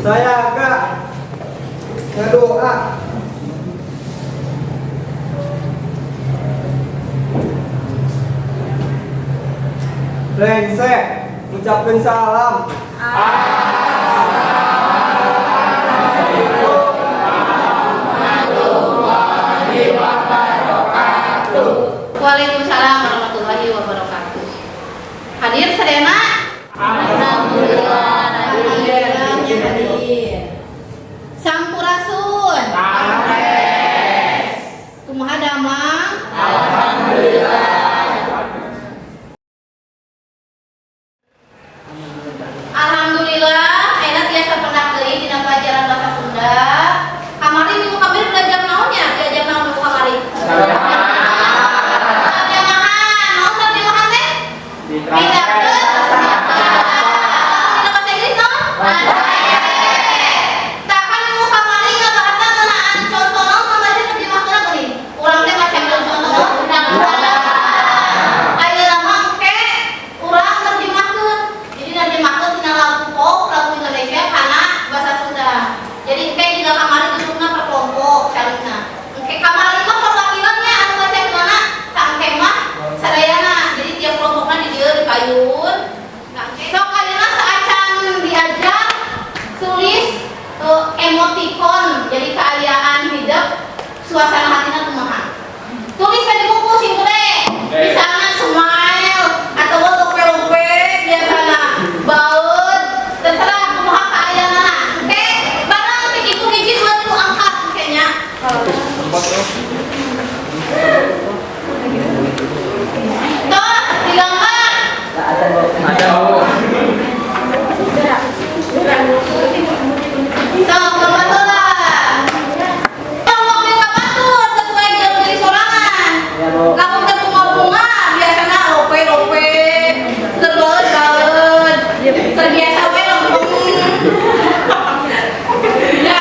Saya agak ngedoa. Brengsek, ucapkan salam. Waalaikumsalam warahmatullahi wabarakatuh. Hadir sedena? Alhamdulillah. Alhamdulillah yang hadir. Sampurasun. Kumaha damang? Alhamdulillah. Alhamdulillah, enak biasa pernah deui dina pelajaran bahasa Sunda. Kamari minggu kabeh belajar naonnya? Diajar naon minggu kamari? Emoticon, jadi keayaan hidup suasana hatinya kumaha. Tulis di buku sing gede. Misalnya smile atau lope-lope biasana baut terserah kumaha keayaanna. Oke, barang iku hiji dua tilu angkat kayaknya. Toh, digambar. Terbiasa we lempeng. Ya.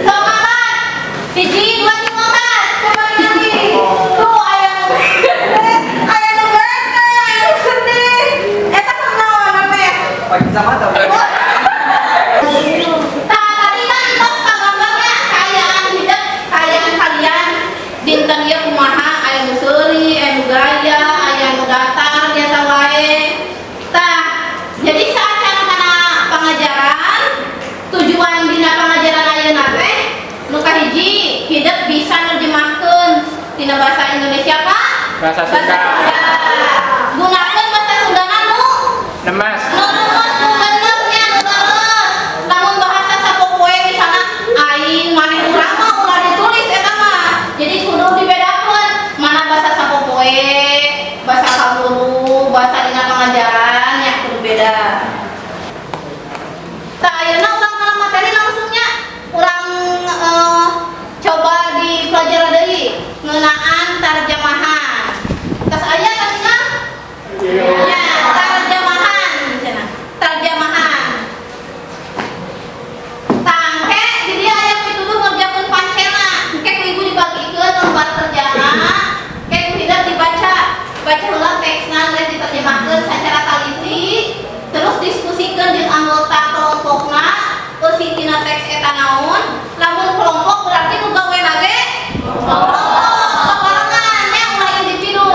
So, Kakak. Hiji, dua, tiga, empat. Kembali lagi. Tuh, aya nu bete, aya nu sedih. Eta kunaon ame? Pakai kacamata. Tadi kan tos kagambarnya kayaan hidup, kayaan kalian dinten ieu kumaha, aya nu seuri, aya nu gaya, aya nu datar biasa wae. Tah, jadi saat kana pengajaran, tujuan dina pengajaran ayeuna teh nu kahiji hidup bisa nerjemahkeun tina bahasa Indonesia ka Bahasa Sunda. Gunakeun bahasa Sundana nu ngeunaan tarjamahan. Tas aya tadinya? Ya, tarjamahan cenah. Tarjamahan. Tangke di dia aya pituduh ngerjakeun pancena. Kek ku ibu dibagikeun lembar kerjana. Kek ku hideung dibaca. Baca heula teksna geus diterjemahkeun sacara taliti. Terus diskusikeun jeung anggota kelompokna. Eusi tina teks eta naon? Lamun kelompok berarti nu gawena ge kelompok nya ulah individu.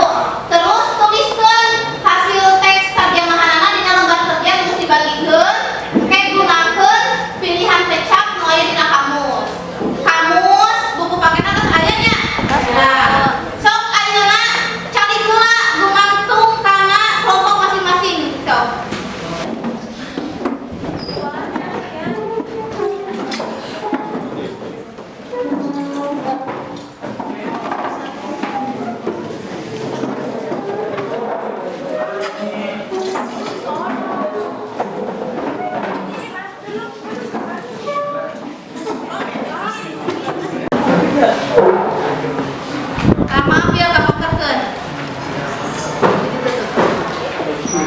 Terus tuliskeun hasil teks tarjamahanana dina lembar kerja geus dibagikeun. Kayak gunakeun pilihan kecap nu aya dina kamus. Kamus buku paketna geus aya nya. Nah, sok ayeuna cari heula gumantung kana kelompok masing-masing. Sok. Maaf ya Kak Pokerkeun.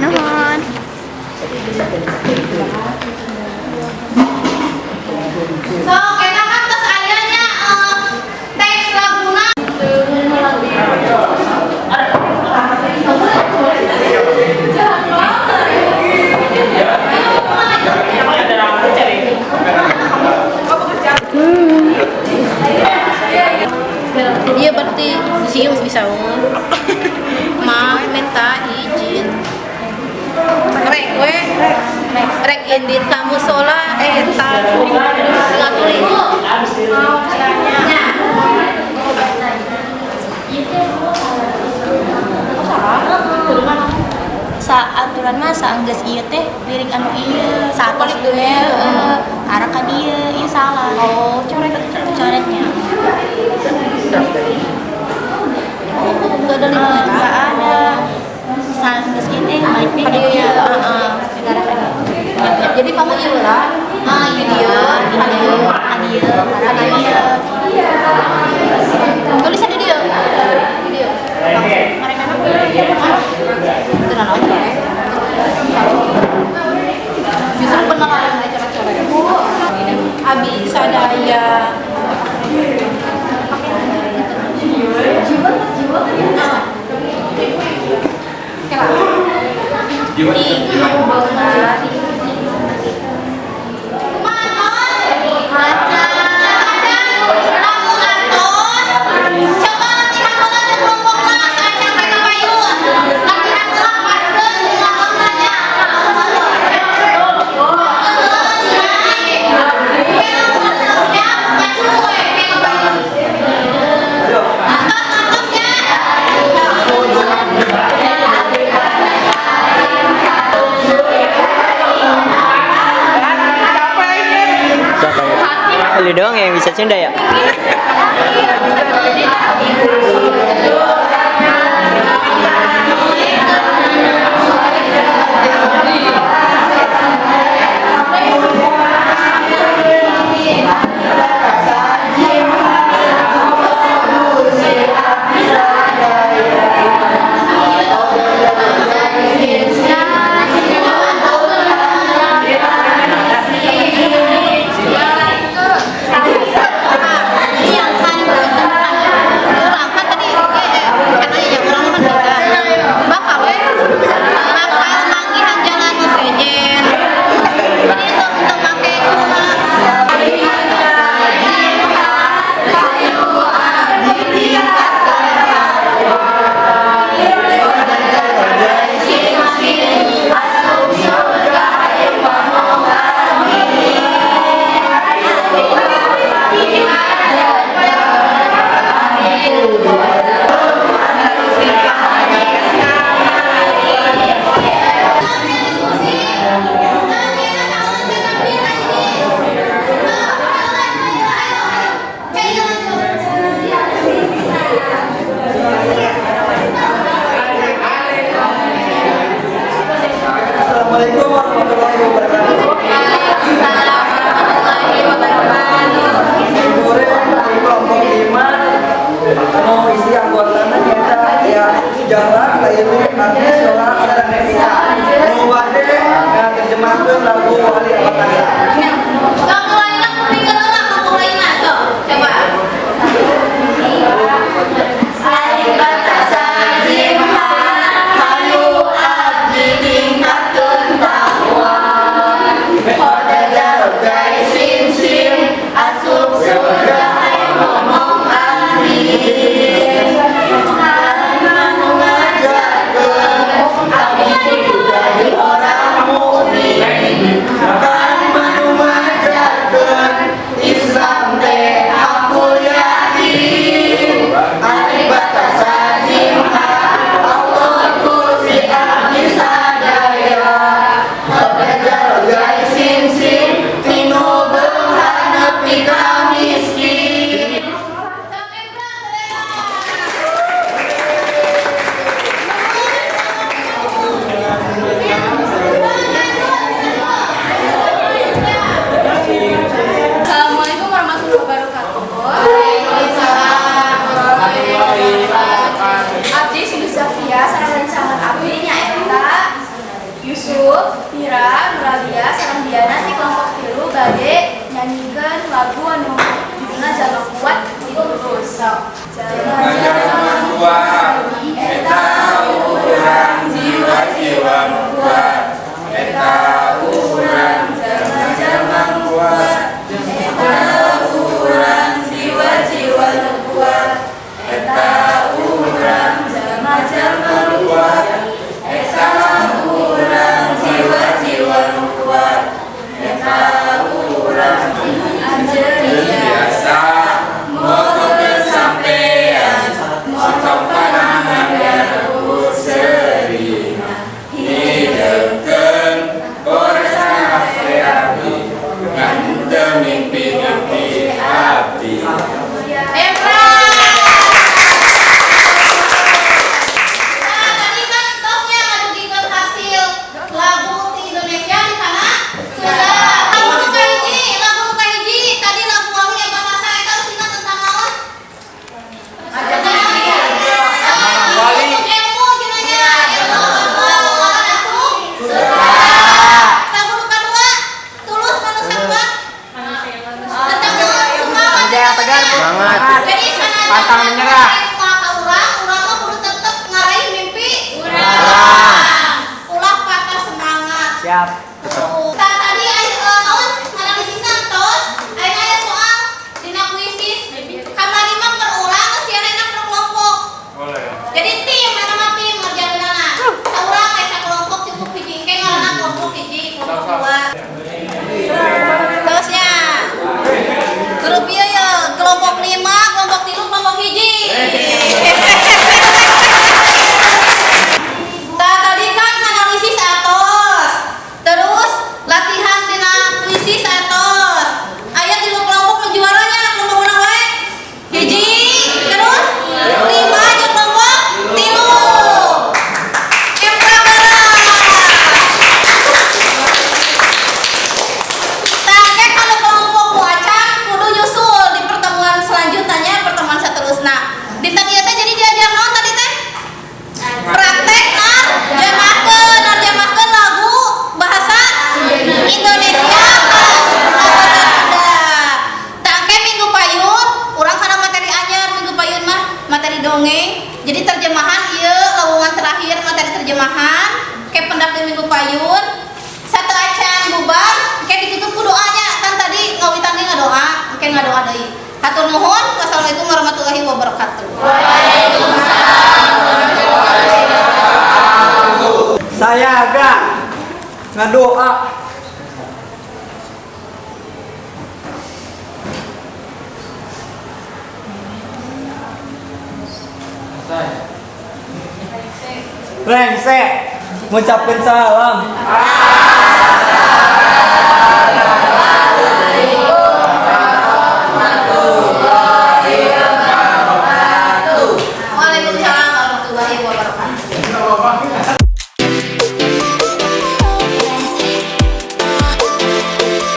Nuhun. So, eta kan tos aya nya teks laguna. Dia berarti siung bisa maaf minta izin rek indit kamu sola eta ngaturi nya Aturan mah saenggeus ieu teh lirik anu ieu satos we arah ka dieu ieu salah. Oh, coretnya. enggak ada lima Enggak ada. Saenggeus ieu teh main videonya negara ka dieu. jadi kamu ieu lah ieu dia tulisan di dia mereka tenang aja justru pengenalan cara-cara abi sadaya Lu doang yang bisa Sunda ya? Assalamualaikum warahmatullahi wabarakatuh. Goreng dari kelompok 5 mau isi Indra, Nuralia, sareng Diana di kelompok 3 bade nyanyikan lagu anu judulna Jalma Kuat terus. Jalma kuat, eta urang jiwa-jiwa kuat, eta urang jalma kuat, eta urang jiwa-jiwa kuat, eta urang jalma kuat, eta urang jiwa-jiwa kuat, eta urang anjeun biasa moto kesampean moto panangan rebut serina hidupkeun bersama api ngan teu mimpi-mimpi abdi. Nah, tadi kan tosnya ngadugikan hasil lagu di Indonesia di sana sudah. Lagu nu kahiji, tadi lagu wangi eta masa eta usina tentang naon? Wali. Ilmu cenanya, ilmu langsung. Lagu nu kadua, tulus manusia kuat. Tentang naon? Sumpah. Jaya Tegar. Semangat. Jadi sana Pantang menyerah. urang mah kudu tetep ngarahin mimpi ulah patah semangat. Siap. Tadi naon analisisna tos aya soal dina kuisis kamari mah per urang siana enak per kelompok. Boleh. Jadi tim eta tim ngerjakeunana. Saurang aya sakelompok cukup hiji engke ngaranna kelompok hiji kelompok dua. Terusnya grup ieu ya kelompok 5, kelompok 3, kelompok hiji. Tadi kan analisis atos. Terus latihan dina kuisis atos. Aya 3 kelompok nu juaranya kelompok mana wae? Hiji, terus 5 jeung kelompok 3. Empra Tangke kalau kelompok muacan kudu nyusul di pertemuan selanjutnya, pertemuan seterusnya. Dinten ieu teh jadi diajar naon tadi teh? Praktek narjamahkeun lagu bahasa Indonesia bahasa Sunda. Tangke minggu payun urang kana materi anyar, minggu payun mah materi dongeng. Jadi terjemahan ieu lowongan terakhir materi terjemahan ke pendak di minggu payun. Satu acan bubar, kayak ditutup ku doanya kan tadi ngawitan ge ngadoa, engke ngadoa deui. Hatur nuhun, wassalamualaikum warahmatullahi wabarakatuh. Saya agak ngadoa. Rengsek ngucapkeun salam.